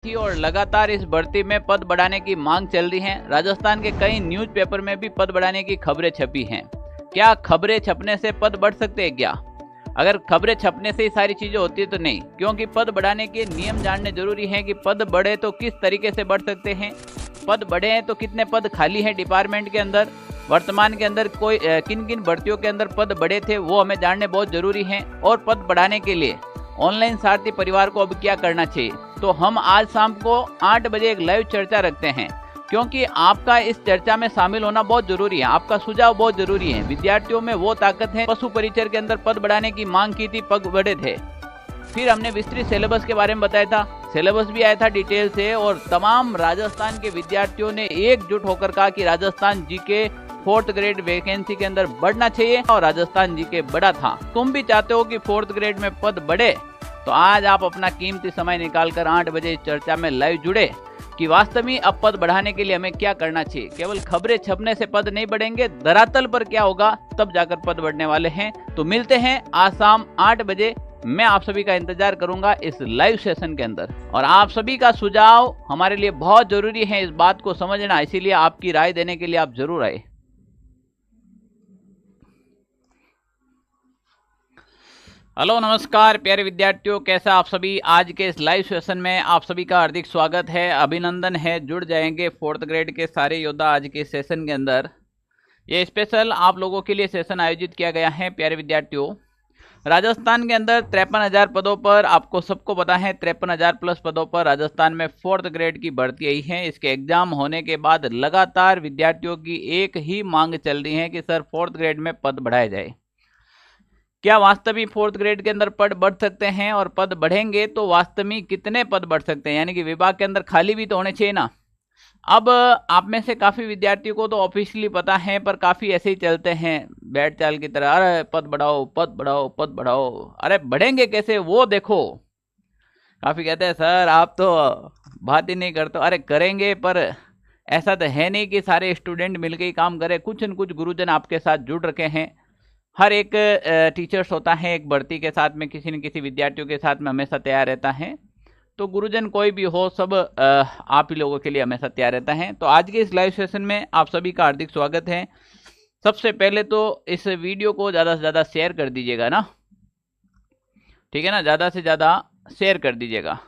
थी और लगातार इस भर्ती में पद बढ़ाने की मांग चल रही है। राजस्थान के कई न्यूज़पेपर में भी पद बढ़ाने की खबरें छपी हैं। क्या खबरें छपने से पद बढ़ सकते हैं क्या? अगर खबरें छपने से ही सारी चीजें होती है तो नहीं, क्योंकि पद बढ़ाने के नियम जानने जरूरी है कि पद बढ़े तो किस तरीके से बढ़ सकते हैं, पद बढ़े हैं तो कितने पद खाली हैं डिपार्टमेंट के अंदर, वर्तमान के अंदर कोई किन किन भर्तियों के अंदर पद बढ़े थे वो हमें जानने बहुत जरूरी है। और पद बढ़ाने के लिए ऑनलाइन सारथी परिवार को अब क्या करना चाहिए, तो हम आज शाम को 8 बजे एक लाइव चर्चा रखते हैं, क्योंकि आपका इस चर्चा में शामिल होना बहुत जरूरी है, आपका सुझाव बहुत जरूरी है। विद्यार्थियों में वो ताकत है, पशु परिचर के अंदर पद बढ़ाने की मांग की थी, पद बढ़े थे। फिर हमने विस्तृत सिलेबस के बारे में बताया था, सिलेबस भी आया था डिटेल से, और तमाम राजस्थान के विद्यार्थियों ने एकजुट होकर कहा कि Rajasthan GK 4th grade vacancy के अंदर बढ़ना चाहिए, और राजस्थान जीके बढ़ा था। तुम भी चाहते हो कि 4th ग्रेड में पद बढ़े, तो आज आप अपना कीमती समय निकालकर 8 बजे इस चर्चा में लाइव जुड़े कि वास्तव में अब पद बढ़ाने के लिए हमें क्या करना चाहिए। केवल खबरें छपने से पद नहीं बढ़ेंगे, धरातल पर क्या होगा तब जाकर पद बढ़ने वाले हैं। तो मिलते हैं आज शाम 8 बजे। मैं आप सभी का इंतजार करूंगा इस लाइव सेशन के अंदर, और आप सभी का सुझाव हमारे लिए बहुत जरूरी है, इस बात को समझना, इसीलिए आपकी राय देने के लिए आप जरूर आए। हेलो नमस्कार प्यारे विद्यार्थियों, कैसा आप सभी। आज के इस लाइव सेशन में आप सभी का हार्दिक स्वागत है, अभिनंदन है। जुड़ जाएंगे 4th ग्रेड के सारे योद्धा आज के सेशन के अंदर। ये स्पेशल आप लोगों के लिए सेशन आयोजित किया गया है। प्यारे विद्यार्थियों, राजस्थान के अंदर 53,000 पदों पर, आपको सबको पता है 53,000 प्लस पदों पर राजस्थान में 4th ग्रेड की भर्ती आई है। इसके एग्जाम होने के बाद लगातार विद्यार्थियों की एक ही मांग चल रही है कि सर 4th ग्रेड में पद बढ़ाए जाए। क्या वास्तव में 4th ग्रेड के अंदर पद बढ़ सकते हैं, और पद बढ़ेंगे तो वास्तव में कितने पद बढ़ सकते हैं, यानी कि विभाग के अंदर खाली भी तो होने चाहिए ना। अब आप में से काफी विद्यार्थियों को तो ऑफिशियली पता है, पर काफी ऐसे ही चलते हैं बैठ चाल की तरह, अरे पद बढ़ाओ पद बढ़ाओ पद बढ़ाओ, अरे बढ़ेंगे कैसे वो देखो। काफी कहते हैं सर आप तो बात ही नहीं करते, अरे करेंगे, पर ऐसा तो है नहीं कि सारे स्टूडेंट मिलकर ही काम करें। कुछ न कुछ गुरुजन आपके साथ जुड़ रखे हैं। हर एक टीचर्स होता है एक भर्ती के साथ में, किसी न किसी विद्यार्थियों के साथ में हमेशा तैयार रहता है। तो गुरुजन कोई भी हो, सब आप ही लोगों के लिए हमेशा तैयार रहता है। तो आज के इस लाइव सेशन में आप सभी का हार्दिक स्वागत है। सबसे पहले तो इस वीडियो को ज़्यादा से ज़्यादा शेयर कर दीजिएगा ना, ठीक है ना, ज़्यादा से ज़्यादा शेयर कर दीजिएगा।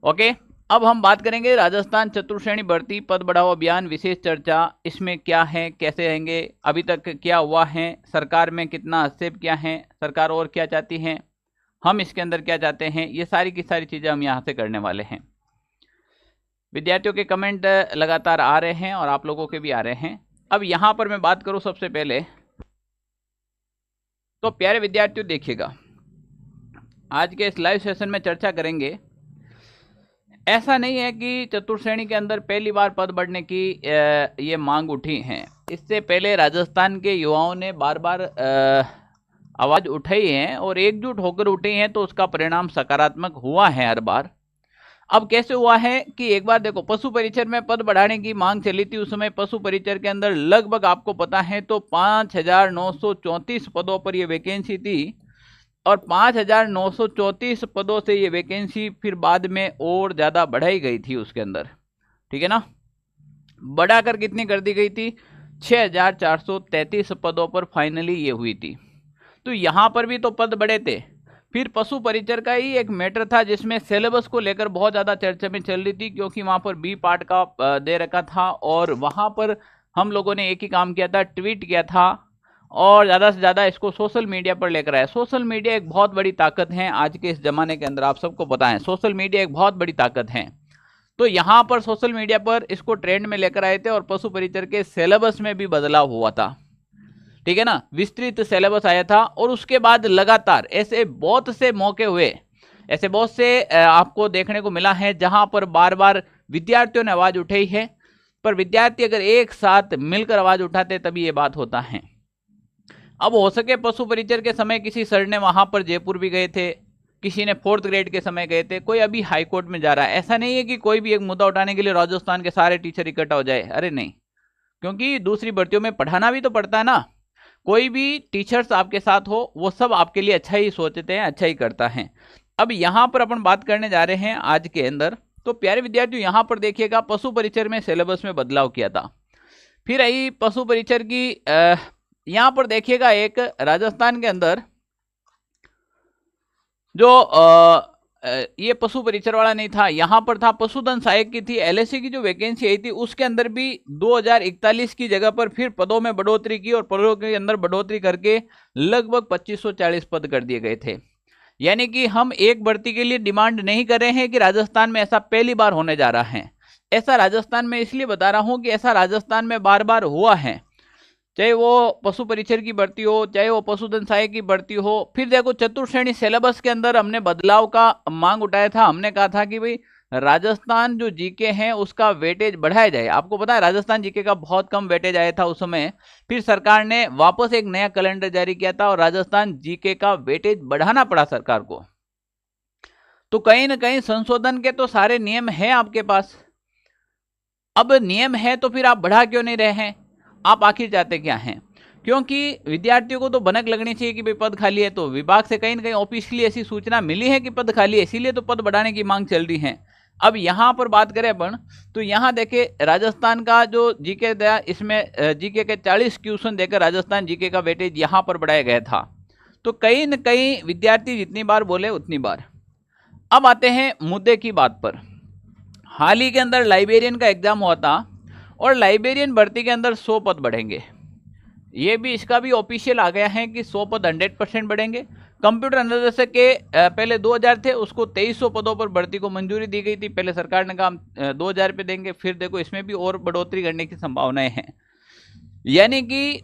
ओके, अब हम बात करेंगे राजस्थान चतुर्श्रेणी भर्ती पद बढ़ाओ अभियान विशेष चर्चा। इसमें क्या है, कैसे रहेंगे, अभी तक क्या हुआ है, सरकार में कितना हस्तक्षेप किया है, सरकार और क्या चाहती है, हम इसके अंदर क्या चाहते हैं, ये सारी की सारी चीज़ें हम यहाँ से करने वाले हैं। विद्यार्थियों के कमेंट लगातार आ रहे हैं और आप लोगों के भी आ रहे हैं। अब यहाँ पर मैं बात करूँ सबसे पहले, तो प्यारे विद्यार्थियों देखिएगा, आज के इस लाइव सेशन में चर्चा करेंगे। ऐसा नहीं है कि चतुर्श्रेणी के अंदर पहली बार पद बढ़ने की ये मांग उठी है। इससे पहले राजस्थान के युवाओं ने बार बार आवाज उठाई है और एकजुट होकर उठी है, तो उसका परिणाम सकारात्मक हुआ है हर बार। अब कैसे हुआ है कि एक बार देखो, पशु परिचर में पद बढ़ाने की मांग चली थी, उस समय पशु परिचर के अंदर लगभग आपको पता है तो 5,934 पदों पर यह वैकेंसी थी, और 5,934 पदों से ये वैकेंसी फिर बाद में और ज़्यादा बढ़ाई गई थी उसके अंदर, ठीक है ना। बढ़ाकर कितनी कर दी गई थी, 6,433 पदों पर फाइनली ये हुई थी। तो यहाँ पर भी तो पद बढ़े थे। फिर पशु परिचर का ही एक मैटर था जिसमें सिलेबस को लेकर बहुत ज़्यादा चर्चा में चल रही थी, क्योंकि वहाँ पर बी पार्ट का दे रखा था, और वहाँ पर हम लोगों ने एक ही काम किया था, ट्वीट किया था, और ज़्यादा से ज़्यादा इसको सोशल मीडिया पर लेकर आए। सोशल मीडिया एक बहुत बड़ी ताकत है आज के इस ज़माने के अंदर, आप सबको पता है सोशल मीडिया एक बहुत बड़ी ताकत है। तो यहाँ पर सोशल मीडिया पर इसको ट्रेंड में लेकर आए थे, और पशु परिचर के सिलेबस में भी बदलाव हुआ था, ठीक है ना, विस्तृत सिलेबस आया था। और उसके बाद लगातार ऐसे बहुत से मौके हुए, ऐसे बहुत से आपको देखने को मिला है जहाँ पर बार बार विद्यार्थियों ने आवाज़ उठाई है, पर विद्यार्थी अगर एक साथ मिलकर आवाज़ उठाते तभी ये बात होता है। अब हो सके पशु परिचर के समय किसी सर ने वहां पर जयपुर भी गए थे, किसी ने 4th ग्रेड के समय गए थे, कोई अभी हाई कोर्ट में जा रहा है। ऐसा नहीं है कि कोई भी एक मुद्दा उठाने के लिए राजस्थान के सारे टीचर इकट्ठा हो जाए, अरे नहीं, क्योंकि दूसरी भर्तियों में पढ़ाना भी तो पड़ता है ना। कोई भी टीचर्स आपके साथ हो, वो सब आपके लिए अच्छा ही सोचते हैं, अच्छा ही करता है। अब यहां पर अपन बात करने जा रहे हैं आज के अंदर। तो प्यारे विद्यार्थियों, यहां पर देखिएगा पशु परिचर में सिलेबस में बदलाव किया था। फिर आई पशु परिचर की यहां पर देखिएगा एक राजस्थान के अंदर जो ये पशु परिचर वाला नहीं था, यहां पर था पशुधन सहायक की थी। एलएससी की जो वैकेंसी आई थी उसके अंदर भी 2041 की जगह पर फिर पदों में बढ़ोतरी की और पदों के अंदर बढ़ोतरी करके लगभग 2540 पद कर दिए गए थे। यानी कि हम एक भर्ती के लिए डिमांड नहीं कर रहे हैं कि राजस्थान में ऐसा पहली बार होने जा रहा है। ऐसा राजस्थान में इसलिए बता रहा हूं कि ऐसा राजस्थान में बार बार हुआ है, चाहे वो पशु परिचर की भर्ती हो, चाहे वो पशुधन सहायक की भर्ती हो। फिर देखो चतुर्श्रेणी सिलेबस के अंदर हमने बदलाव का मांग उठाया था। हमने कहा था कि भाई राजस्थान जो जीके है उसका वेटेज बढ़ाया जाए। आपको पता है राजस्थान जीके का बहुत कम वेटेज आया था उस समय। फिर सरकार ने वापस एक नया कैलेंडर जारी किया था और राजस्थान जीके का वेटेज बढ़ाना पड़ा सरकार को। तो कहीं ना कहीं संशोधन के तो सारे नियम है आपके पास। अब नियम है तो फिर आप बढ़ा क्यों नहीं रहे हैं? आप आखिर चाहते क्या हैं? क्योंकि विद्यार्थियों को तो भनक लगनी चाहिए कि भाई पद खाली है। तो विभाग से कहीं ना कहीं ऑफिशियली ऐसी सूचना मिली है कि पद खाली है, इसीलिए तो पद बढ़ाने की मांग चल रही है। अब यहां पर बात करें अपन, तो यहां देखे राजस्थान का जो जीके था, इसमें जीके के 40 क्वेश्चन देकर राजस्थान जीके का वेटेज यहां पर बढ़ाया गया था। तो कहीं न कहीं विद्यार्थी जितनी बार बोले उतनी बार। अब आते हैं मुद्दे की बात पर। हाल ही के अंदर लाइब्रेरियन का एग्जाम हुआ था और लाइब्रेरियन भर्ती के अंदर 100 पद बढ़ेंगे। ये भी इसका भी ऑफिशियल आ गया है कि 100 पद 100% बढ़ेंगे। कंप्यूटर अनुदेशक के पहले 2000 थे, उसको 2300 पदों पर भर्ती को मंजूरी दी गई थी। पहले सरकार ने कहा 2000 पे देंगे, फिर देखो इसमें भी और बढ़ोतरी करने की संभावनाएं हैं। यानी कि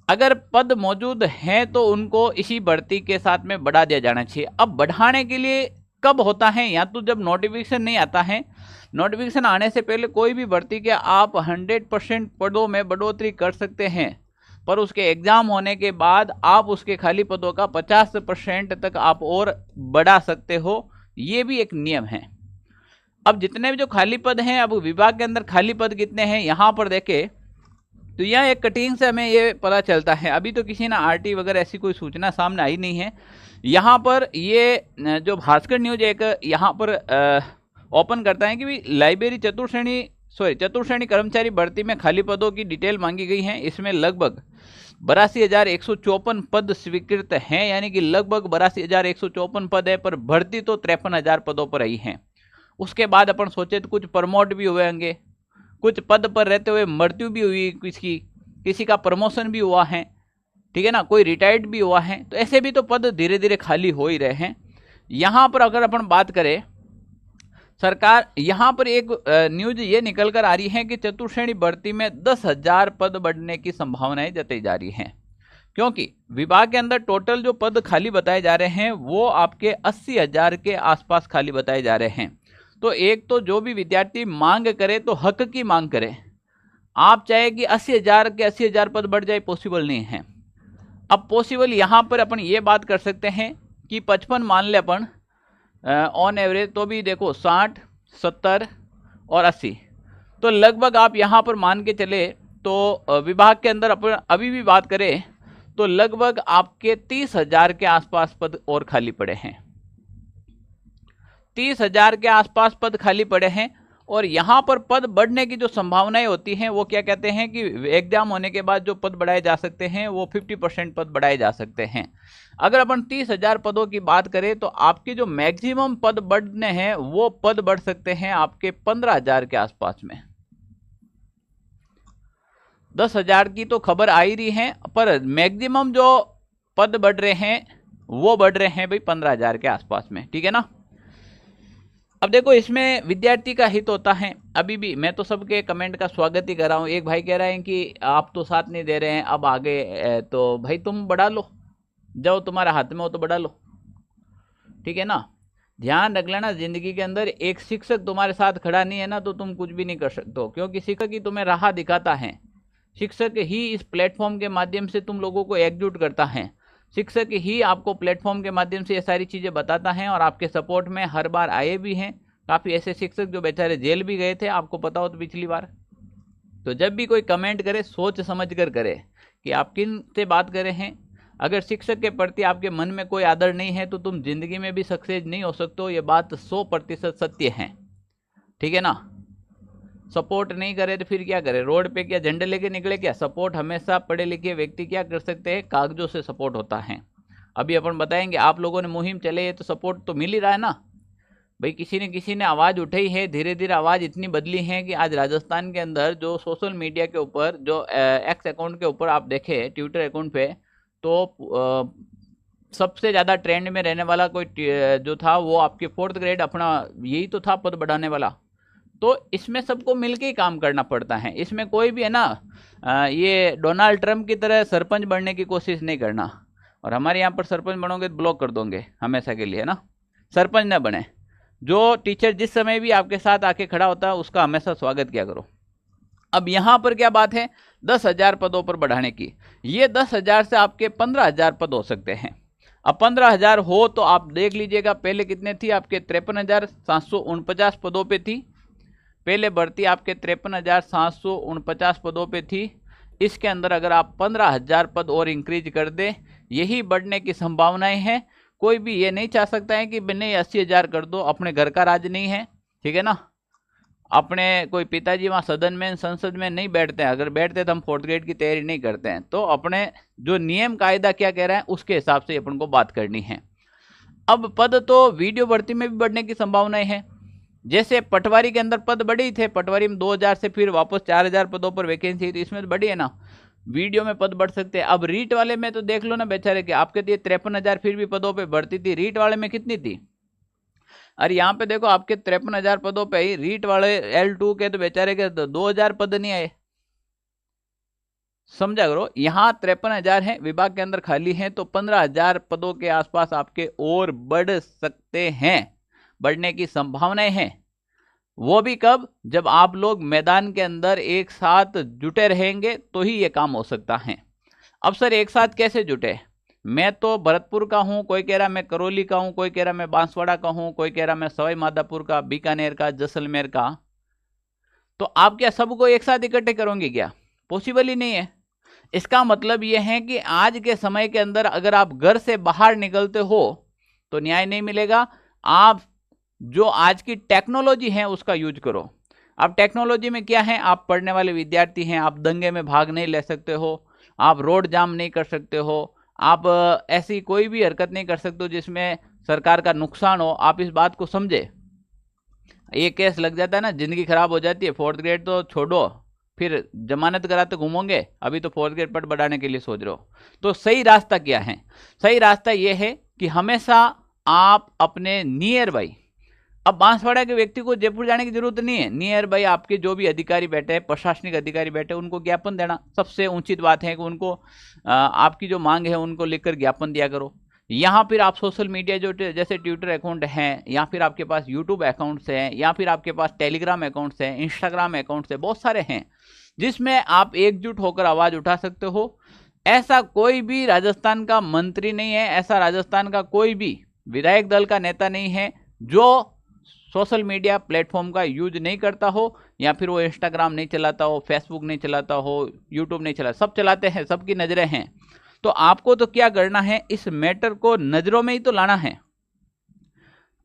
अगर पद मौजूद हैं तो उनको इसी भर्ती के साथ में बढ़ा दिया जाना चाहिए। अब बढ़ाने के लिए कब होता है? या तो जब नोटिफिकेशन नहीं आता है, नोटिफिकेशन आने से पहले कोई भी भर्ती के आप 100% पदों में बढ़ोतरी कर सकते हैं, पर उसके एग्जाम होने के बाद आप उसके खाली पदों का 50% तक आप और बढ़ा सकते हो। ये भी एक नियम है। अब जितने भी जो खाली पद हैं, अब विभाग के अंदर खाली पद कितने हैं यहां पर देखें तो यह एक कटिंग से हमें ये पता चलता है। अभी तो किसी ना आरटी वगैरह ऐसी कोई सूचना सामने आई नहीं है। यहाँ पर ये जो भास्कर न्यूज एक यहाँ पर ओपन करता है कि भी लाइब्रेरी चतुर्श्रेणी कर्मचारी भर्ती में खाली पदों की डिटेल मांगी गई है। इसमें लगभग 82,154 पद स्वीकृत हैं, यानी कि लगभग 82,154 पद है, पर भर्ती तो 53,000 पदों पर आई है। उसके बाद अपन सोचे तो कुछ प्रमोट भी हुए होंगे, कुछ पद पर रहते हुए मृत्यु भी हुई, किसी का प्रमोशन भी हुआ है, ठीक है ना, कोई रिटायर्ड भी हुआ है। तो ऐसे भी तो पद धीरे धीरे खाली हो ही रहे हैं। यहां पर अगर अपन बात करें, सरकार यहां पर एक न्यूज ये निकल कर आ रही है कि चतुर्श्रेणी भर्ती में 10,000 पद बढ़ने की संभावनाएं जताई जा रही हैं, क्योंकि विभाग के अंदर टोटल जो पद खाली बताए जा रहे हैं वो आपके 80,000 के आसपास खाली बताए जा रहे हैं। तो एक तो जो भी विद्यार्थी मांग करे तो हक की मांग करे। आप चाहे कि 80,000 के 80,000 पद बढ़ जाए, पॉसिबल नहीं है। अब पॉसिबल यहां पर अपन ये बात कर सकते हैं कि 55 मान ले अपन ऑन एवरेज, तो भी देखो 60, 70 और 80, तो लगभग आप यहां पर मान के चले तो विभाग के अंदर अपन अभी भी बात करें तो लगभग आपके 30,000 के आसपास पद और खाली पड़े हैं। 30,000 के आसपास पद खाली पड़े हैं और यहां पर पद बढ़ने की जो संभावनाएं होती हैं वो क्या कहते हैं कि एग्जाम होने के बाद जो पद बढ़ाए जा सकते हैं वो 50% पद बढ़ाए जा सकते हैं। अगर अपन 30,000 पदों की बात करें तो आपके जो मैक्सिमम पद बढ़ने हैं वो पद बढ़ सकते हैं आपके 15,000 के आसपास में। 10,000 की तो खबर आ ही रही है, पर मैक्सिमम जो पद बढ़ रहे हैं वो बढ़ रहे हैं भाई 15,000 के आसपास में, ठीक है ना। अब देखो इसमें विद्यार्थी का हित होता है। अभी भी मैं तो सबके कमेंट का स्वागत ही कर रहा हूँ। एक भाई कह रहे हैं कि आप तो साथ नहीं दे रहे हैं, अब आगे तो भाई तुम बढ़ा लो, जाओ तुम्हारे हाथ में हो तो बढ़ा लो, ठीक है ना। ध्यान रख लेना, जिंदगी के अंदर एक शिक्षक तुम्हारे साथ खड़ा नहीं है ना तो तुम कुछ भी नहीं कर सकते हो, क्योंकि शिक्षक ही तुम्हें राह दिखाता है। शिक्षक ही इस प्लेटफॉर्म के माध्यम से तुम लोगों को एकजुट करता है। शिक्षक ही आपको प्लेटफॉर्म के माध्यम से ये सारी चीज़ें बताता है और आपके सपोर्ट में हर बार आए भी हैं। काफ़ी ऐसे शिक्षक जो बेचारे जेल भी गए थे, आपको पता हो तो पिछली बार। तो जब भी कोई कमेंट करे सोच समझ कर करे कि आप किन से बात कर रहे हैं, अगर शिक्षक के प्रति आपके मन में कोई आदर नहीं है तो तुम जिंदगी में भी सक्सेस नहीं हो सकते हो। ये बात 100% सत्य है, ठीक है ना। सपोर्ट नहीं करे तो फिर क्या करे, रोड पे क्या झंडे लेके निकले क्या। सपोर्ट हमेशा पढ़े लिखे व्यक्ति क्या कर सकते हैं, कागजों से सपोर्ट होता है। अभी अपन बताएंगे, आप लोगों ने मुहिम चले तो सपोर्ट तो मिल ही रहा है ना भाई। किसी ने आवाज़ उठाई है, धीरे धीरे आवाज़ इतनी बदली है कि आज राजस्थान के अंदर जो सोशल मीडिया के ऊपर, जो एक्स अकाउंट के ऊपर आप देखें, ट्विटर अकाउंट पे, तो सबसे ज़्यादा ट्रेंड में रहने वाला कोई जो था वो आपके 4th ग्रेड अपना यही तो था, पद बढ़ाने वाला। तो इसमें सबको मिलके ही काम करना पड़ता है। इसमें कोई भी है ना ये डोनाल्ड ट्रंप की तरह सरपंच बनने की कोशिश नहीं करना। और हमारे यहाँ पर सरपंच बनोगे तो ब्लॉक कर दोगे हमेशा के लिए ना। सरपंच ना बने। जो टीचर जिस समय भी आपके साथ आके खड़ा होता है उसका हमेशा स्वागत किया करो। अब यहाँ पर क्या बात है, 10,000 पदों पर बढ़ाने की। ये 10,000 से आपके 15,000 पद हो सकते हैं। अब 15,000 हो तो आप देख लीजिएगा, पहले कितने थी आपके 53,749 पदों पे थी। पहले भर्ती आपके 53,749 पदों पे थी। इसके अंदर अगर आप 15,000 पद और इंक्रीज कर दें, यही बढ़ने की संभावनाएं हैं। कोई भी ये नहीं चाह सकता है कि नहीं 80,000 कर दो, अपने घर का राज नहीं है, ठीक है ना। अपने कोई पिताजी वहाँ सदन में, संसद में नहीं बैठते हैं। अगर बैठते तो हम 4th ग्रेड की तैयारी नहीं करते हैं। तो अपने जो नियम कायदा क्या कह रहा है उसके हिसाब से अपन को बात करनी है। अब पद तो वीडियो भर्ती में भी बढ़ने की संभावनाएं हैं। जैसे पटवारी के अंदर पद बढ़े ही थे, पटवारी में 2,000 से फिर वापस 4,000 पदों पर वैकेंसी थी, इसमें तो बढ़ी है ना। वीडियो में पद बढ़ सकते हैं। अब रीट वाले में तो देख लो ना बेचारे के, आपके दिए 53,000 फिर भी पदों पे बढ़ती थी। रीट वाले में कितनी थी, अरे यहाँ पे देखो आपके 53,000 पदों पे ही रीट वाले L2 के तो बेचारे के 2,000 पद नहीं आए। समझा करो, यहाँ 53,000 है विभाग के अंदर खाली है, तो 15,000 पदों के आसपास आपके और बढ़ सकते हैं, बढ़ने की संभावनाएं हैं। वो भी कब, जब आप लोग मैदान के अंदर एक साथ जुटे रहेंगे तो ही ये काम हो सकता है। अब सर एक साथ कैसे जुटे, मैं तो भरतपुर का हूं, कोई कह रहा मैं करौली का हूं, कोई कह रहा मैं बांसवाड़ा का हूं, कोई कह रहा मैं सवाई माधोपुर का, बीकानेर का, जैसलमेर का। तो आप क्या सबको एक साथ इकट्ठे करोगे क्या, पॉसिबल ही नहीं है। इसका मतलब यह है कि आज के समय के अंदर अगर आप घर से बाहर निकलते हो तो न्याय नहीं मिलेगा। आप जो आज की टेक्नोलॉजी है उसका यूज करो। अब टेक्नोलॉजी में क्या है, आप पढ़ने वाले विद्यार्थी हैं, आप दंगे में भाग नहीं ले सकते हो, आप रोड जाम नहीं कर सकते हो, आप ऐसी कोई भी हरकत नहीं कर सकते हो जिसमें सरकार का नुकसान हो। आप इस बात को समझे। ये केस लग जाता है ना, जिंदगी खराब हो जाती है। 4th ग्रेड तो छोड़ो, फिर जमानत कराते घूमोगे, अभी तो 4th ग्रेड पद बढ़ाने के लिए सोच रहे हो। तो सही रास्ता क्या है, सही रास्ता यह है कि हमेशा आप अपने नियर बाई, अब बांसवाड़ा के व्यक्ति को जयपुर जाने की जरूरत नहीं है, नियर बाई आपके जो भी अधिकारी बैठे हैं, प्रशासनिक अधिकारी बैठे हैं, उनको ज्ञापन देना सबसे उचित बात है कि उनको आपकी जो मांग है उनको लेकर ज्ञापन दिया करो। यहाँ फिर आप सोशल मीडिया जो जैसे ट्विटर अकाउंट हैं, या फिर आपके पास यूट्यूब अकाउंट्स हैं, या फिर आपके पास टेलीग्राम अकाउंट्स हैं, इंस्टाग्राम अकाउंट्स हैं, बहुत सारे हैं जिसमें आप एकजुट होकर आवाज उठा सकते हो। ऐसा कोई भी राजस्थान का मंत्री नहीं है, ऐसा राजस्थान का कोई भी विधायक दल का नेता नहीं है जो सोशल मीडिया प्लेटफॉर्म का यूज नहीं करता हो, या फिर वो इंस्टाग्राम नहीं चलाता हो, फेसबुक नहीं चलाता हो, यूट्यूब नहीं चलाता। सब चलाते हैं, सबकी नज़रें हैं। तो आपको तो क्या करना है, इस मैटर को नज़रों में ही तो लाना है।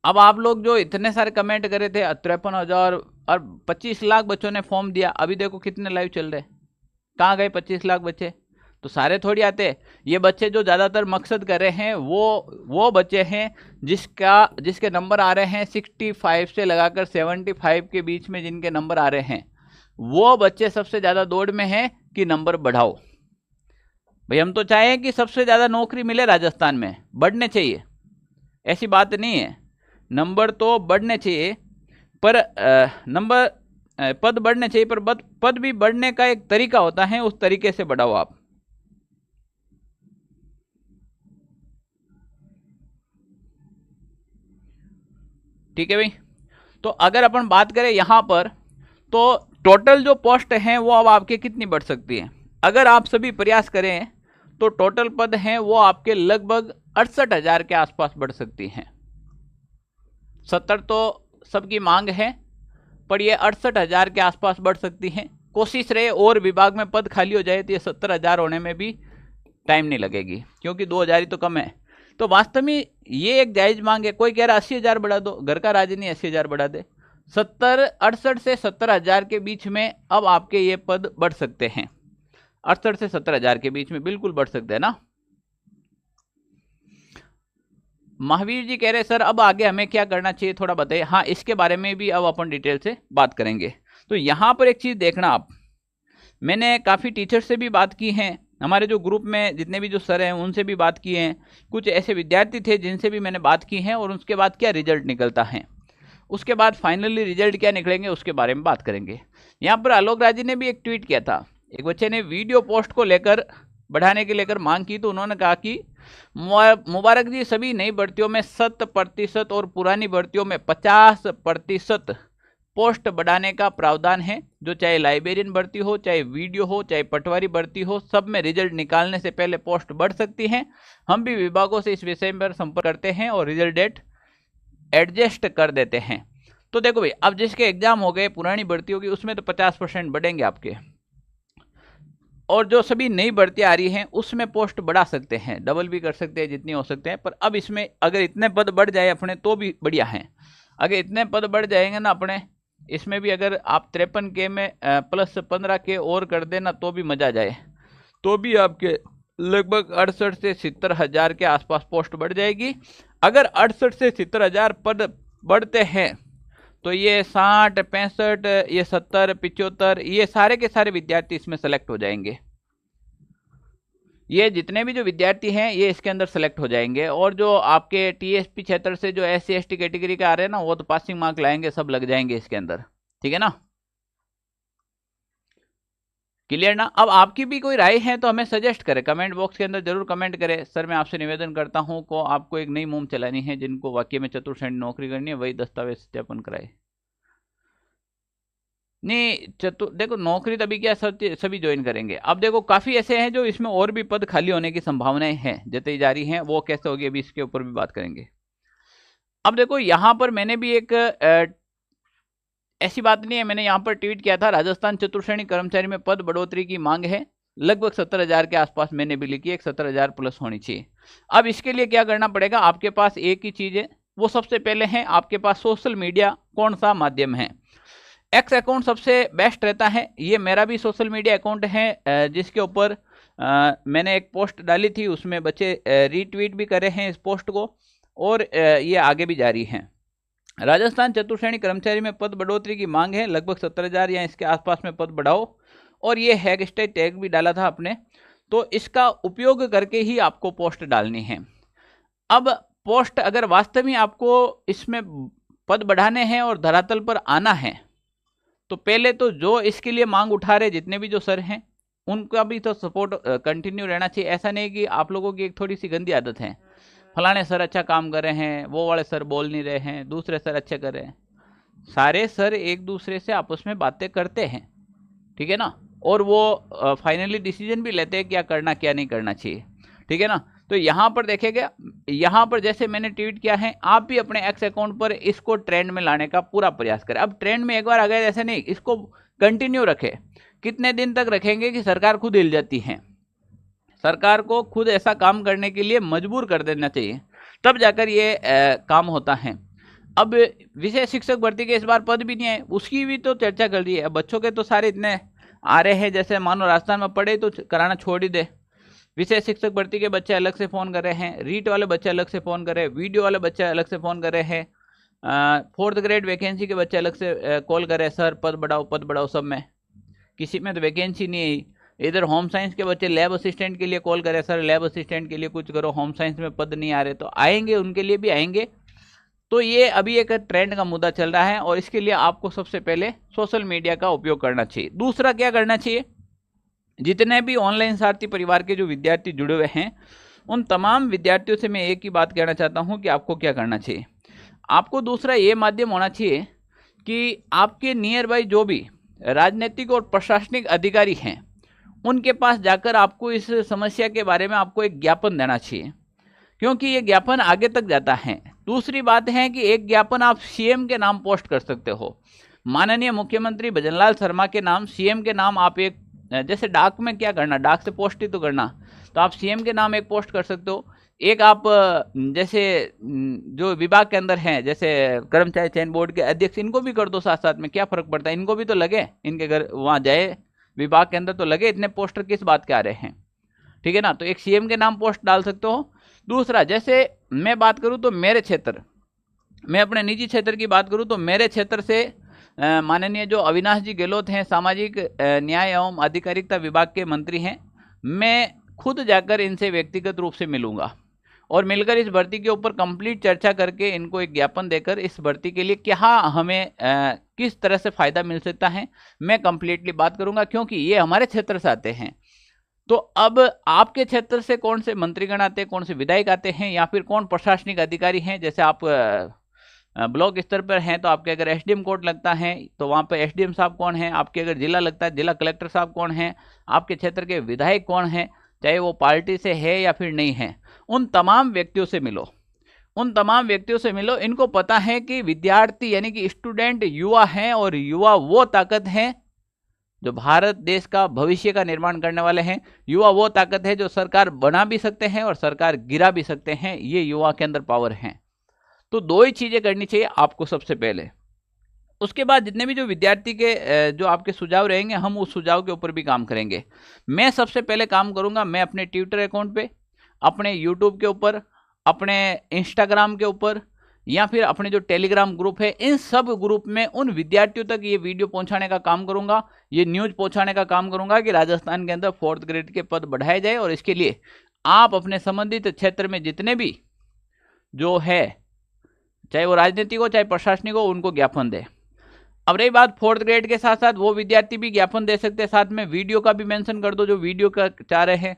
अब आप लोग जो इतने सारे कमेंट करे थे, 53,000 और 25 लाख बच्चों ने फॉर्म दिया, अभी देखो कितने लाइव चल रहे, कहाँ गए 25 लाख बच्चे। तो सारे थोड़ी आते। ये बच्चे जो ज़्यादातर मकसद कर रहे हैं वो बच्चे हैं जिसके नंबर आ रहे हैं 65 से लगाकर 75 के बीच में, जिनके नंबर आ रहे हैं वो बच्चे सबसे ज़्यादा दौड़ में हैं कि नंबर बढ़ाओ। भाई हम तो चाहें कि सबसे ज़्यादा नौकरी मिले राजस्थान में, बढ़ने चाहिए, ऐसी बात नहीं है, नंबर तो बढ़ने चाहिए, पर पद बढ़ने चाहिए, पर पद भी बढ़ने का एक तरीका होता है, उस तरीके से बढ़ाओ आप। ठीक है भाई। तो अगर अपन बात करें यहाँ पर, तो टोटल जो पोस्ट हैं वो अब आपके कितनी बढ़ सकती है, अगर आप सभी प्रयास करें तो टोटल पद हैं वो आपके लगभग 68,000 के आसपास बढ़ सकती हैं। 70 तो सबकी मांग है, पर ये 68,000 के आसपास बढ़ सकती हैं। कोशिश रहे और विभाग में पद खाली हो जाए तो ये 70,000 होने में भी टाइम नहीं लगेगी, क्योंकि 2000 ही तो कम है। तो वास्तव में ये एक जायज़ मांग है। कोई कह रहा 80,000 बढ़ा दो, घर का राज नहीं 80,000 बढ़ा दे। 68 से 70,000 के बीच में अब आपके ये पद बढ़ सकते हैं। 68 से 70,000 के बीच में बिल्कुल बढ़ सकते हैं ना। महावीर जी कह रहे सर अब आगे हमें क्या करना चाहिए थोड़ा बताइए। हाँ, इसके बारे में भी अब अपन डिटेल से बात करेंगे। तो यहाँ पर एक चीज़ देखना आप, मैंने काफ़ी टीचर से भी बात की है, हमारे जो ग्रुप में जितने भी जो सर हैं उनसे भी बात की है, कुछ ऐसे विद्यार्थी थे जिनसे भी मैंने बात की है, और उसके बाद क्या रिजल्ट निकलता है, उसके बाद फाइनली रिजल्ट क्या निकलेंगे उसके बारे में बात करेंगे। यहाँ पर आलोक राज जी ने भी एक ट्वीट किया था, एक बच्चे ने वीडियो पोस्ट को लेकर बढ़ाने के लेकर मांग की, तो उन्होंने कहा कि मुबारक जी सभी नई भर्तियों में 100% और पुरानी भर्तियों में 50% पोस्ट बढ़ाने का प्रावधान है, जो चाहे लाइब्रेरियन भर्ती हो, चाहे वीडियो हो, चाहे पटवारी भर्ती हो, सब में रिजल्ट निकालने से पहले पोस्ट बढ़ सकती हैं। हम भी विभागों से इस विषय पर संपर्क करते हैं और रिजल्ट डेट एडजस्ट कर देते हैं। तो देखो भाई, अब जिसके एग्जाम हो गए पुरानी भर्तियों की, उसमें तो 50% बढ़ेंगे आपके, और जो सभी नई भर्ती आ रही हैं उसमें पोस्ट बढ़ा सकते हैं, डबल भी कर सकते हैं जितनी हो सकते हैं। पर अब इसमें अगर इतने पद बढ़ जाए अपने तो भी बढ़िया हैं। अगर इतने पद बढ़ जाएंगे ना अपने, इसमें भी अगर आप 53K में प्लस 15K और कर देना तो भी मजा जाए, तो भी आपके लगभग 68 से 70,000 के आसपास पोस्ट बढ़ जाएगी। अगर 68 से 70,000 पद बढ़ते हैं तो ये 60, 65, ये 70, 75, ये सारे के सारे विद्यार्थी इसमें सेलेक्ट हो जाएंगे। ये जितने भी जो विद्यार्थी हैं ये इसके अंदर सेलेक्ट हो जाएंगे। और जो आपके टीएसपी क्षेत्र से जो SC ST कैटेगरी का आ रहे हैं ना, वो तो पासिंग मार्क लाएंगे, सब लग जाएंगे इसके अंदर। ठीक है ना, क्लियर ना। अब आपकी भी कोई राय है तो हमें सजेस्ट करें, कमेंट बॉक्स के अंदर जरूर कमेंट करें। सर मैं आपसे निवेदन करता हूं को आपको एक नई मुहिम चलानी है, जिनको वाकई में चतुर्थ श्रेणी नौकरी करनी है वही दस्तावेज सत्यापन कराए। नहीं देखो नौकरी तभी क्या सभी ज्वाइन करेंगे। अब देखो काफी ऐसे हैं जो इसमें और भी पद खाली होने की संभावनाएं हैं, जताई जा रही हैं, वो कैसे होगी अभी इसके ऊपर भी बात करेंगे। अब देखो यहाँ पर मैंने भी एक ऐसी बात नहीं है, मैंने यहाँ पर ट्वीट किया था, राजस्थान चतुर्थ श्रेणी कर्मचारी में पद बढ़ोतरी की मांग है, लगभग 70,000 के आसपास मैंने भी लिखी है, 70,000 प्लस होनी चाहिए। अब इसके लिए क्या करना पड़ेगा, आपके पास एक ही चीज है, वो सबसे पहले है आपके पास सोशल मीडिया कौन सा माध्यम है। एक्स अकाउंट सबसे बेस्ट रहता है, ये मेरा भी सोशल मीडिया अकाउंट है, जिसके ऊपर मैंने एक पोस्ट डाली थी, उसमें बच्चे रीट्वीट भी करे हैं इस पोस्ट को, और ये आगे भी जारी है। राजस्थान चतुर्थ श्रेणी कर्मचारी में पद बढ़ोतरी की मांग है, लगभग 70,000 या इसके आसपास में पद बढ़ाओ, और ये हैशटैग टैग भी डाला था आपने, तो इसका उपयोग करके ही आपको पोस्ट डालनी है। अब पोस्ट अगर वास्तव में आपको इसमें पद बढ़ाने हैं और धरातल पर आना है, तो पहले तो जो इसके लिए मांग उठा रहे जितने भी जो सर हैं उनका भी तो सपोर्ट कंटिन्यू रहना चाहिए। ऐसा नहीं कि आप लोगों की एक थोड़ी सी गंदी आदत है, फलाने सर अच्छा काम कर रहे हैं, वो वाले सर बोल नहीं रहे हैं, दूसरे सर अच्छे कर रहे हैं। सारे सर एक दूसरे से आपस में बातें करते हैं, ठीक है ना, और वो फाइनली डिसीजन भी लेते हैं क्या करना क्या नहीं करना चाहिए, ठीक है ना। तो यहाँ पर देखेगा, यहाँ पर जैसे मैंने ट्वीट किया है, आप भी अपने एक्स अकाउंट पर इसको ट्रेंड में लाने का पूरा प्रयास करें। अब ट्रेंड में एक बार आ गए ऐसे नहीं, इसको कंटिन्यू रखें। कितने दिन तक रखेंगे कि सरकार खुद हिल जाती है, सरकार को खुद ऐसा काम करने के लिए मजबूर कर देना चाहिए, तब जाकर ये काम होता है। अब विषय शिक्षक भर्ती के इस बार पद भी नहीं है, उसकी भी तो चर्चा कर दी है। बच्चों के तो सारे इतने आ रहे हैं, जैसे मानो राजस्थान में पढ़े तो कराना छोड़ ही दे। विषय शिक्षक भर्ती के बच्चे अलग से फ़ोन कर रहे हैं, रीट वाले बच्चे अलग से फ़ोन कर रहे हैं, वीडियो वाले बच्चे अलग से फ़ोन कर रहे हैं, 4th ग्रेड वैकेंसी के बच्चे अलग से कॉल कर रहे हैं, सर पद बढ़ाओ। सब में किसी में तो वैकेंसी नहीं है। इधर होम साइंस के बच्चे लैब असिस्टेंट के लिए कॉल करें, सर लैब असिस्टेंट के लिए कुछ करो, होम साइंस में पद नहीं आ रहे, तो आएंगे उनके लिए भी आएंगे। तो ये अभी एक ट्रेंड का मुद्दा चल रहा है, और इसके लिए आपको सबसे पहले सोशल मीडिया का उपयोग करना चाहिए। दूसरा क्या करना चाहिए, जितने भी ऑनलाइन सारथी परिवार के जो विद्यार्थी जुड़े हुए हैं उन तमाम विद्यार्थियों से मैं एक ही बात कहना चाहता हूं कि आपको क्या करना चाहिए। आपको दूसरा ये माध्यम होना चाहिए कि आपके नियर बाई जो भी राजनीतिक और प्रशासनिक अधिकारी हैं उनके पास जाकर आपको इस समस्या के बारे में आपको एक ज्ञापन देना चाहिए, क्योंकि ये ज्ञापन आगे तक जाता है। दूसरी बात है कि एक ज्ञापन आप सीएम के नाम पोस्ट कर सकते हो, माननीय मुख्यमंत्री भजनलाल शर्मा के नाम, सीएम के नाम आप एक, जैसे डाक में क्या करना, डाक से पोस्ट ही तो करना, तो आप सीएम के नाम एक पोस्ट कर सकते हो। एक आप जैसे जो विभाग के अंदर हैं, जैसे कर्मचारी चयन बोर्ड के अध्यक्ष, इनको भी कर दो साथ साथ में, क्या फर्क पड़ता है, इनको भी तो लगे, इनके घर वहाँ जाए विभाग के अंदर तो लगे, इतने पोस्टर किस बात के आ रहे हैं, ठीक है ना। तो एक सीएम के नाम पोस्ट डाल सकते हो। दूसरा, जैसे मैं बात करूं तो मेरे क्षेत्र, मैं अपने निजी क्षेत्र की बात करूं तो मेरे क्षेत्र से माननीय जो अविनाश जी गहलोत हैं, सामाजिक न्याय एवं अधिकारिता विभाग के मंत्री हैं, मैं खुद जाकर इनसे व्यक्तिगत रूप से मिलूंगा और मिलकर इस भर्ती के ऊपर कंप्लीट चर्चा करके इनको एक ज्ञापन देकर इस भर्ती के लिए क्या हमें किस तरह से फायदा मिल सकता है, मैं कंप्लीटली बात करूंगा, क्योंकि ये हमारे क्षेत्र से आते हैं। तो अब आपके क्षेत्र से कौन से मंत्रीगण आते हैं, कौन से विधायक आते हैं, या फिर कौन प्रशासनिक अधिकारी हैं, जैसे आप ब्लॉक स्तर पर हैं तो आपके अगर एसडीएम कोर्ट लगता है तो वहाँ पर एसडीएम साहब कौन है, आपके अगर जिला लगता है जिला कलेक्टर साहब कौन है, आपके क्षेत्र के विधायक कौन है, चाहे वो पार्टी से है या फिर नहीं है, उन तमाम व्यक्तियों से मिलो, उन तमाम व्यक्तियों से मिलो। इनको पता है कि विद्यार्थी यानी कि स्टूडेंट युवा हैं, और युवा वो ताकत है जो भारत देश का भविष्य का निर्माण करने वाले हैं। युवा वो ताकत है जो सरकार बना भी सकते हैं और सरकार गिरा भी सकते हैं, ये युवा के अंदर पावर है। तो दो ही चीजें करनी चाहिए आपको सबसे पहले। उसके बाद जितने भी जो विद्यार्थी के जो आपके सुझाव रहेंगे, हम उस सुझाव के ऊपर भी काम करेंगे। मैं सबसे पहले काम करूंगा, मैं अपने ट्विटर अकाउंट पे, अपने यूट्यूब के ऊपर, अपने इंस्टाग्राम के ऊपर, या फिर अपने जो टेलीग्राम ग्रुप है, इन सब ग्रुप में उन विद्यार्थियों तक ये वीडियो पहुंचाने का काम करूंगा, ये न्यूज पहुंचाने का काम करूंगा कि राजस्थान के अंदर 4th ग्रेड के पद बढ़ाए जाए। और इसके लिए आप अपने संबंधित क्षेत्र में जितने भी जो है, चाहे वो राजनीतिक हो चाहे प्रशासनिक हो, उनको ज्ञापन दे। अब रही बात 4th ग्रेड के साथ साथ वो विद्यार्थी भी ज्ञापन दे सकते हैं, साथ में वीडियो का भी मेंशन कर दो, जो वीडियो का चाह रहे हैं,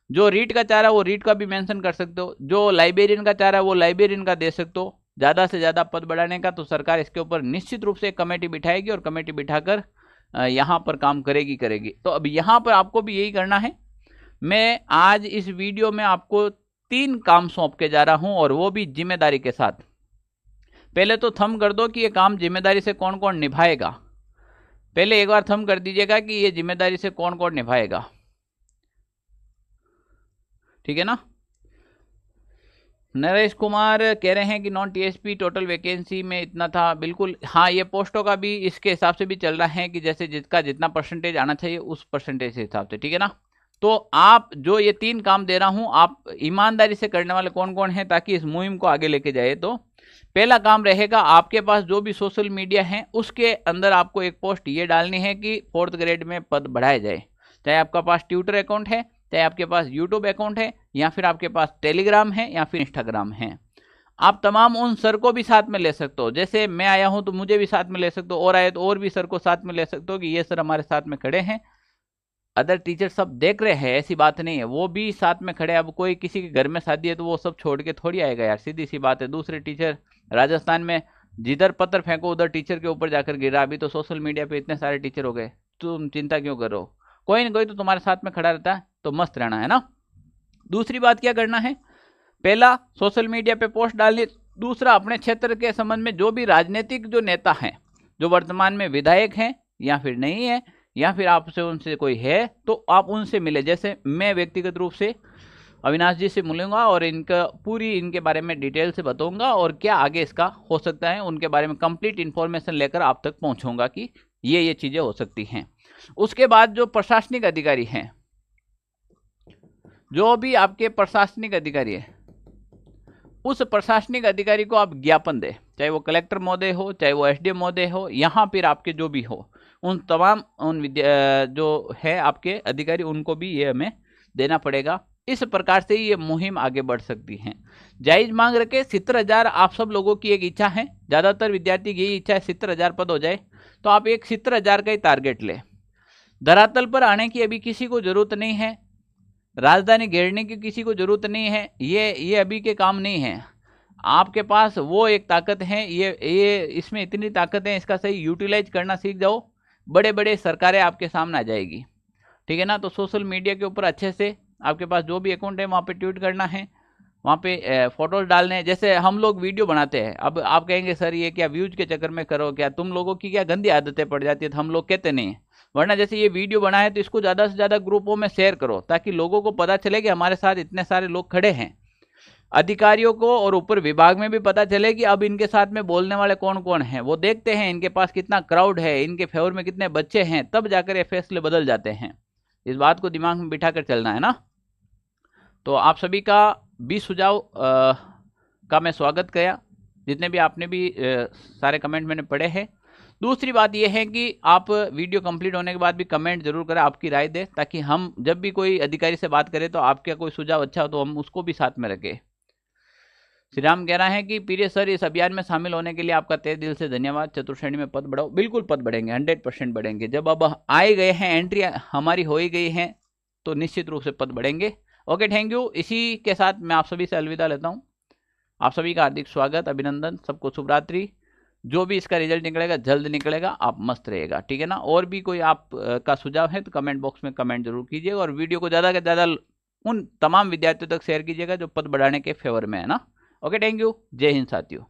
जो रीड का चाह रहा है वो रीड का भी मेंशन कर सकते हो, जो लाइब्रेरियन का चाह रहा है वो लाइब्रेरियन का दे सकते हो। ज़्यादा से ज़्यादा पद बढ़ाने का तो सरकार इसके ऊपर निश्चित रूप से एक कमेटी बिठाएगी और कमेटी बिठाकर यहाँ पर काम करेगी। तो अब यहाँ पर आपको भी यही करना है। मैं आज इस वीडियो में आपको 3 काम सौंप के जा रहा हूँ, और वो भी जिम्मेदारी के साथ। पहले तो थंब कर दो कि ये काम जिम्मेदारी से कौन कौन निभाएगा। पहले एक बार थंब कर दीजिएगा कि ये जिम्मेदारी से कौन कौन निभाएगा, ठीक है ना। नरेश कुमार कह रहे हैं कि नॉन टीएसपी टोटल वैकेंसी में इतना था। बिल्कुल हाँ, ये पोस्टों का भी इसके हिसाब से भी चल रहा है कि जैसे जिसका जितना परसेंटेज आना चाहिए उस परसेंटेज के हिसाब से, ठीक है ना। तो आप जो ये 3 काम दे रहा हूं, आप ईमानदारी से करने वाले कौन कौन हैं, ताकि इस मुहिम को आगे लेके जाए। तो पहला काम रहेगा, आपके पास जो भी सोशल मीडिया है उसके अंदर आपको एक पोस्ट ये डालनी है कि 4th ग्रेड में पद बढ़ाए जाए। चाहे आपका पास ट्विटर अकाउंट है, चाहे आपके पास यूट्यूब अकाउंट है, या फिर आपके पास टेलीग्राम है, या फिर इंस्टाग्राम है। आप तमाम उन सर को भी साथ में ले सकते हो। जैसे मैं आया हूं तो मुझे भी साथ में ले सकते हो, और आए तो और भी सर को साथ में ले सकते हो कि ये सर हमारे साथ में खड़े हैं, अदर टीचर सब देख रहे हैं, ऐसी बात नहीं है, वो भी साथ में खड़े। अब कोई किसी के घर में शादी है तो वो सब छोड़ के थोड़ी आएगा यार, सीधी सी बात है। दूसरे टीचर राजस्थान में जिधर पत्थर फेंको उधर टीचर के ऊपर जाकर गिरा। अभी तो सोशल मीडिया पे इतने सारे टीचर हो गए, तुम चिंता क्यों करो, कोई ना कोई तो तुम्हारे साथ में खड़ा रहता है, तो मस्त रहना है ना। दूसरी बात क्या करना है, पहला सोशल मीडिया पे पोस्ट डालनी। दूसरा, अपने क्षेत्र के संबंध में जो भी राजनीतिक जो नेता हैं, जो वर्तमान में विधायक हैं या फिर नहीं है, या फिर आपसे उनसे कोई है, तो आप उनसे मिले। जैसे मैं व्यक्तिगत रूप से अविनाश जी से मिलूंगा और इनका पूरी इनके बारे में डिटेल से बताऊंगा, और क्या आगे इसका हो सकता है उनके बारे में कंप्लीट इन्फॉर्मेशन लेकर आप तक पहुंचूंगा कि ये चीज़ें हो सकती हैं। उसके बाद जो प्रशासनिक अधिकारी हैं, जो भी आपके प्रशासनिक अधिकारी है, उस प्रशासनिक अधिकारी को आप ज्ञापन दें, चाहे वो कलेक्टर महोदय हो, चाहे वो एसडीएम महोदय हो, यहाँ फिर आपके जो भी हो, उन तमाम जो है आपके अधिकारी, उनको भी ये हमें देना पड़ेगा। इस प्रकार से ये मुहिम आगे बढ़ सकती है। जायज मांग रखे 70,000 आप सब लोगों की एक इच्छा है, ज़्यादातर विद्यार्थी की यही इच्छा है 70,000 पद हो जाए, तो आप एक 70,000 का ही टारगेट ले। धरातल पर आने की अभी किसी को जरूरत नहीं है, राजधानी घेरने की किसी को जरूरत नहीं है, ये अभी के काम नहीं है। आपके पास वो एक ताकत है, ये इसमें इतनी ताकत है, इसका सही यूटिलाइज करना सीख जाओ, बड़े बड़े सरकारें आपके सामने आ जाएगी, ठीक है ना। तो सोशल मीडिया के ऊपर अच्छे से आपके पास जो भी अकाउंट है वहाँ पे ट्वीट करना है, वहाँ पे फोटोज डालने हैं। जैसे हम लोग वीडियो बनाते हैं, अब आप कहेंगे सर ये क्या व्यूज के चक्कर में करो, क्या तुम लोगों की क्या गंदी आदतें पड़ जाती है, तो हम लोग कहते नहीं हैं, वरना जैसे ये वीडियो बना है तो इसको ज़्यादा से ज़्यादा ग्रुपों में शेयर करो, ताकि लोगों को पता चले कि हमारे साथ इतने सारे लोग खड़े हैं। अधिकारियों को और ऊपर विभाग में भी पता चले कि अब इनके साथ में बोलने वाले कौन कौन हैं। वो देखते हैं इनके पास कितना क्राउड है, इनके फेवर में कितने बच्चे हैं, तब जाकर ये फैसले बदल जाते हैं। इस बात को दिमाग में बिठा कर चलना है ना। तो आप सभी का भी सुझाव का मैं स्वागत किया, जितने भी आपने भी सारे कमेंट मैंने पढ़े हैं। दूसरी बात यह है कि आप वीडियो कंप्लीट होने के बाद भी कमेंट जरूर करें, आपकी राय दें, ताकि हम जब भी कोई अधिकारी से बात करें तो आपका कोई सुझाव अच्छा हो तो हम उसको भी साथ में रखें। श्री राम कह रहा है कि प्रिय सर, इस अभियान में शामिल होने के लिए आपका तहे दिल से धन्यवाद। चतुर्थ श्रेणी में पद बढ़ाओ। बिल्कुल पद बढ़ेंगे, 100% बढ़ेंगे। जब अब आए गए हैं, एंट्री हमारी हो ही गई है, तो निश्चित रूप से पद बढ़ेंगे। Okay, thank you. इसी के साथ मैं आप सभी से अलविदा लेता हूँ। आप सभी का हार्दिक स्वागत, अभिनंदन, सबको शुभ रात्रि। जो भी इसका रिजल्ट निकलेगा जल्द निकलेगा, आप मस्त रहेगा, ठीक है ना। और भी कोई आप का सुझाव है तो कमेंट बॉक्स में कमेंट जरूर कीजिएगा, और वीडियो को ज़्यादा से ज़्यादा उन तमाम विद्यार्थियों तक शेयर कीजिएगा जो पद बढ़ाने के फेवर में है ना। Okay, thank you. जय हिंद साथियों।